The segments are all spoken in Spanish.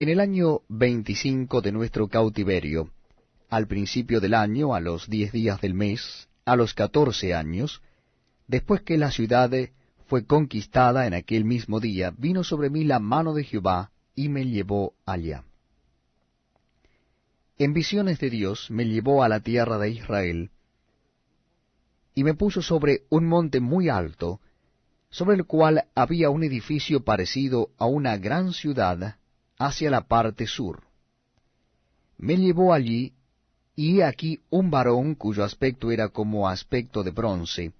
En el año 25 de nuestro cautiverio, al principio del año, a los 10 días del mes, a los 14 años, después que la ciudad fue conquistada en aquel mismo día, vino sobre mí la mano de Jehová, y me llevó allá. En visiones de Dios me llevó a la tierra de Israel, y me puso sobre un monte muy alto, sobre el cual había un edificio parecido a una gran ciudad, hacia la parte sur. Me llevó allí, y he aquí un varón cuyo aspecto era como aspecto de bronce,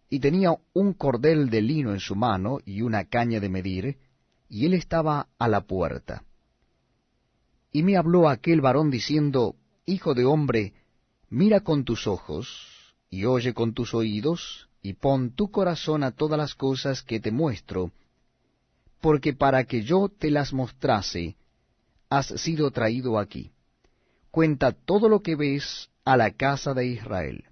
y tenía un cordel de lino en su mano y una caña de medir, y él estaba a la puerta. Y me habló aquel varón diciendo, Hijo de hombre, mira con tus ojos, y oye con tus oídos, y pon tu corazón a todas las cosas que te muestro, porque para que yo te las mostrase, has sido traído aquí. Cuenta todo lo que ves a la casa de Israel.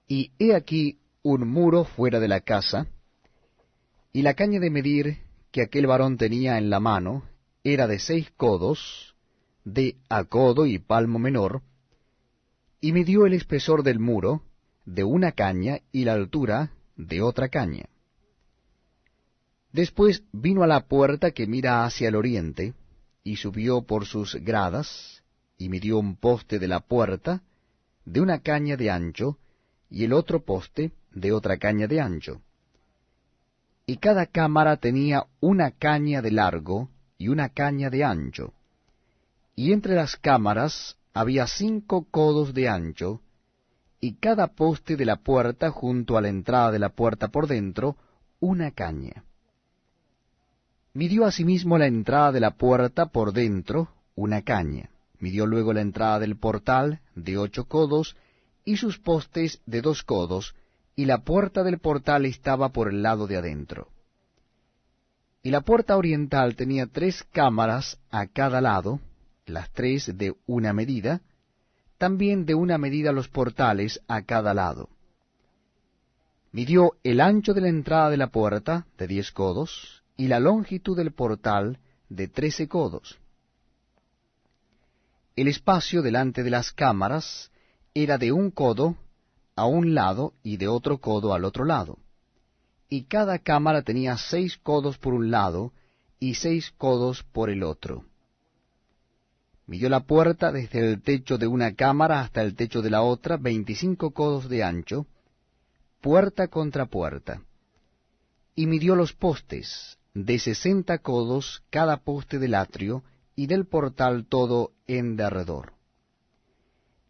Y he aquí un muro fuera de la casa, y la caña de medir que aquel varón tenía en la mano era de 6 codos, de a codo y palmo menor, y midió el espesor del muro de una caña y la altura de otra caña. Después vino a la puerta que mira hacia el oriente, y subió por sus gradas, y midió un poste de la puerta de una caña de ancho, y el otro poste de otra caña de ancho. Y cada cámara tenía una caña de largo y una caña de ancho, y entre las cámaras había 5 codos de ancho, y cada poste de la puerta junto a la entrada de la puerta por dentro, una caña. Midió asimismo la entrada de la puerta por dentro, una caña. Midió luego la entrada del portal de 8 codos, y sus postes de 2 codos, y la puerta del portal estaba por el lado de adentro. Y la puerta oriental tenía 3 cámaras a cada lado, las 3 de una medida, también de una medida los portales a cada lado. Midió el ancho de la entrada de la puerta de 10 codos, y la longitud del portal de 13 codos. El espacio delante de las cámaras era de 1 codo a un lado y de otro codo al otro lado, y cada cámara tenía 6 codos por un lado y 6 codos por el otro. Midió la puerta desde el techo de una cámara hasta el techo de la otra, 25 codos de ancho, puerta contra puerta. Y midió los postes, de 60 codos cada poste del atrio, y del portal todo en derredor.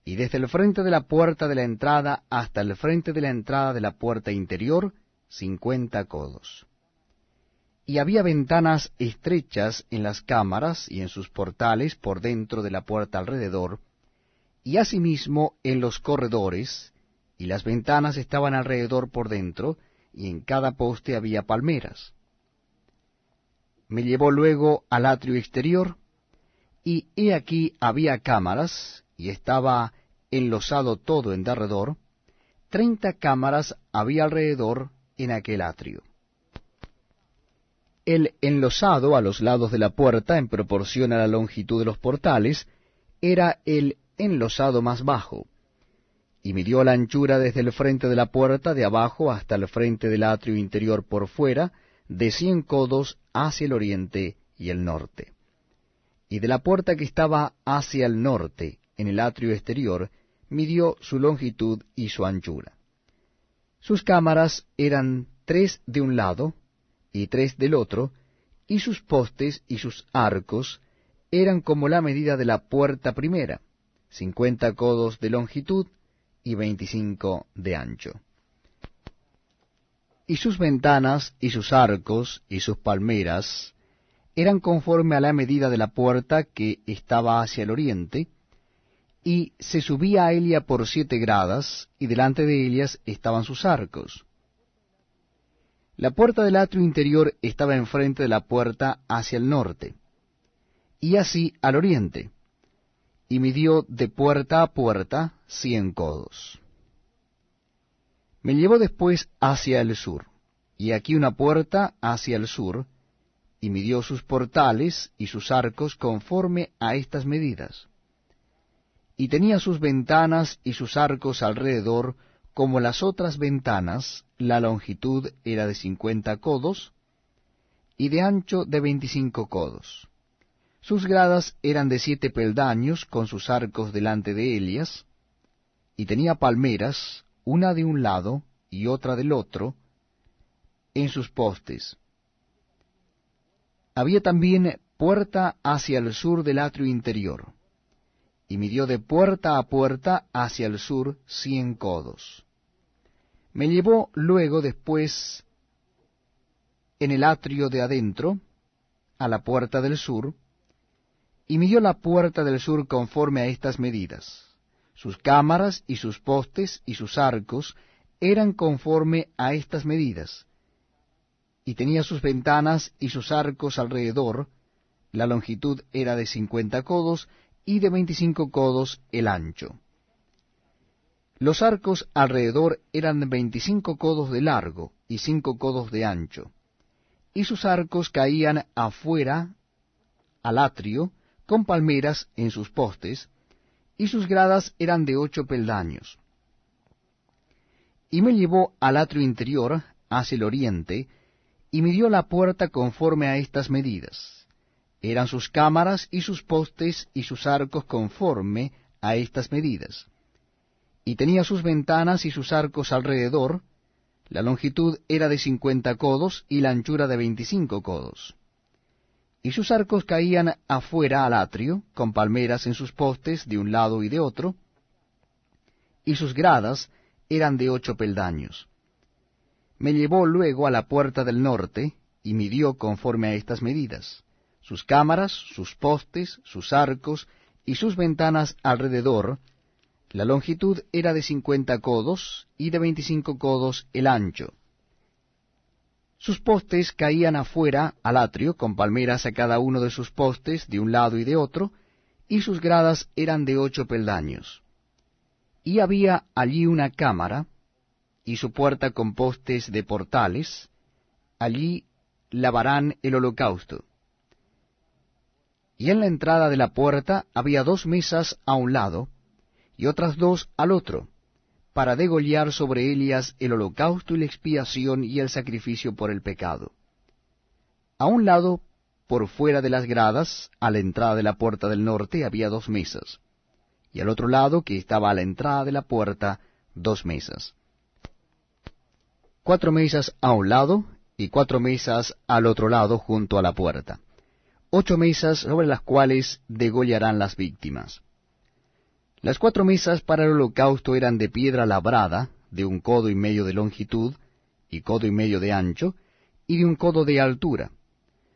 Y desde el frente de la puerta de la entrada hasta el frente de la entrada de la puerta interior, 50 codos. Y había ventanas estrechas en las cámaras y en sus portales por dentro de la puerta alrededor, y asimismo en los corredores, y las ventanas estaban alrededor por dentro, y en cada poste había palmeras. Me llevó luego al atrio exterior, y he aquí había cámaras, y estaba enlosado todo en derredor, 30 cámaras había alrededor en aquel atrio. El enlosado a los lados de la puerta, en proporción a la longitud de los portales, era el enlosado más bajo, y midió la anchura desde el frente de la puerta de abajo hasta el frente del atrio interior por fuera, de 100 codos hacia el oriente y el norte. Y de la puerta que estaba hacia el norte, en el atrio exterior, midió su longitud y su anchura. Sus cámaras eran 3 de un lado y 3 del otro, y sus postes y sus arcos eran como la medida de la puerta primera, 50 codos de longitud y 25 de ancho. Y sus ventanas y sus arcos y sus palmeras eran conforme a la medida de la puerta que estaba hacia el oriente, y se subía a ella por 7 gradas, y delante de ellas estaban sus arcos. La puerta del atrio interior estaba enfrente de la puerta hacia el norte, y así al oriente, y midió de puerta a puerta 100 codos. Me llevó después hacia el sur, y aquí una puerta hacia el sur, y midió sus portales y sus arcos conforme a estas medidas. Y tenía sus ventanas y sus arcos alrededor como las otras ventanas, la longitud era de 50 codos, y de ancho de 25 codos. Sus gradas eran de 7 peldaños, con sus arcos delante de ellas, y tenía palmeras, una de un lado y otra del otro, en sus postes. Había también puerta hacia el sur del atrio interior, y midió de puerta a puerta hacia el sur 100 codos. Me llevó luego después en el atrio de adentro, a la puerta del sur, y midió la puerta del sur conforme a estas medidas. Sus cámaras y sus postes y sus arcos eran conforme a estas medidas, y tenía sus ventanas y sus arcos alrededor, la longitud era de 50 codos, y de 25 codos el ancho. Los arcos alrededor eran de 25 codos de largo y 5 codos de ancho, y sus arcos caían afuera al atrio, con palmeras en sus postes, y sus gradas eran de 8 peldaños. Y me llevó al atrio interior, hacia el oriente, y midió la puerta conforme a estas medidas. Eran sus cámaras y sus postes y sus arcos conforme a estas medidas. Y tenía sus ventanas y sus arcos alrededor, la longitud era de 50 codos y la anchura de 25 codos. Y sus arcos caían afuera al atrio, con palmeras en sus postes de un lado y de otro, y sus gradas eran de 8 peldaños. Me llevó luego a la puerta del norte, y midió conforme a estas medidas, sus cámaras, sus postes, sus arcos, y sus ventanas alrededor. La longitud era de 50 codos, y de 25 codos el ancho. Sus postes caían afuera al atrio, con palmeras a cada uno de sus postes, de un lado y de otro, y sus gradas eran de 8 peldaños. Y había allí una cámara, y su puerta con postes de portales, allí lavarán el holocausto. Y en la entrada de la puerta había 2 mesas a un lado, y otras 2 al otro, para degollar sobre ellas el holocausto y la expiación y el sacrificio por el pecado. A un lado, por fuera de las gradas, a la entrada de la puerta del norte, había 2 mesas, y al otro lado, que estaba a la entrada de la puerta, 2 mesas. 4 mesas a un lado, y 4 mesas al otro lado junto a la puerta. 8 mesas sobre las cuales degollarán las víctimas. Las 4 mesas para el holocausto eran de piedra labrada, de 1 codo y medio de longitud, y codo y medio de ancho, y de 1 codo de altura.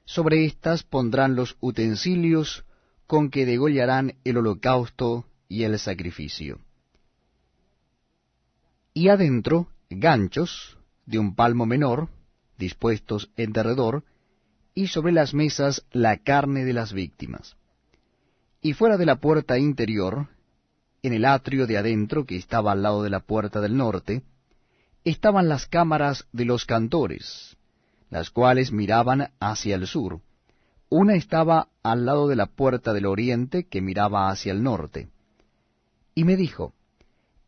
Sobre éstas pondrán los utensilios con que degollarán el holocausto y el sacrificio. Y adentro, ganchos de 1 palmo menor, dispuestos en derredor, y sobre las mesas la carne de las víctimas. Y fuera de la puerta interior, en el atrio de adentro, que estaba al lado de la puerta del norte, estaban las cámaras de los cantores, las cuales miraban hacia el sur. Una estaba al lado de la puerta del oriente, que miraba hacia el norte. Y me dijo,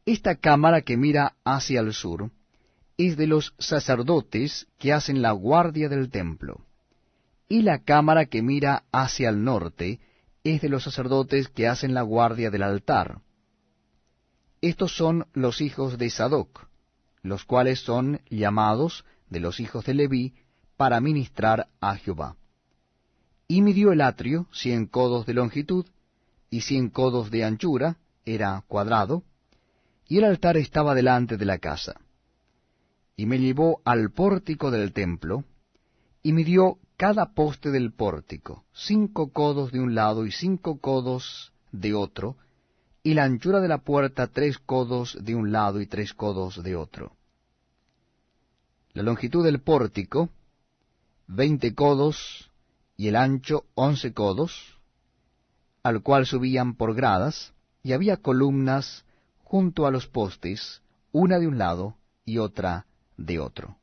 esta cámara que mira hacia el sur es de los sacerdotes que hacen la guardia del templo, y la cámara que mira hacia el norte es de los sacerdotes que hacen la guardia del altar. Estos son los hijos de Sadoc, los cuales son llamados de los hijos de Leví para ministrar a Jehová. Y midió el atrio 100 codos de longitud y 100 codos de anchura, era cuadrado, y el altar estaba delante de la casa. Y me llevó al pórtico del templo, y midió cada poste del pórtico, 5 codos de un lado y 5 codos de otro, y la anchura de la puerta 3 codos de un lado y 3 codos de otro. La longitud del pórtico, 20 codos, y el ancho 11 codos, al cual subían por gradas, y había columnas junto a los postes, una de un lado y otra de otro.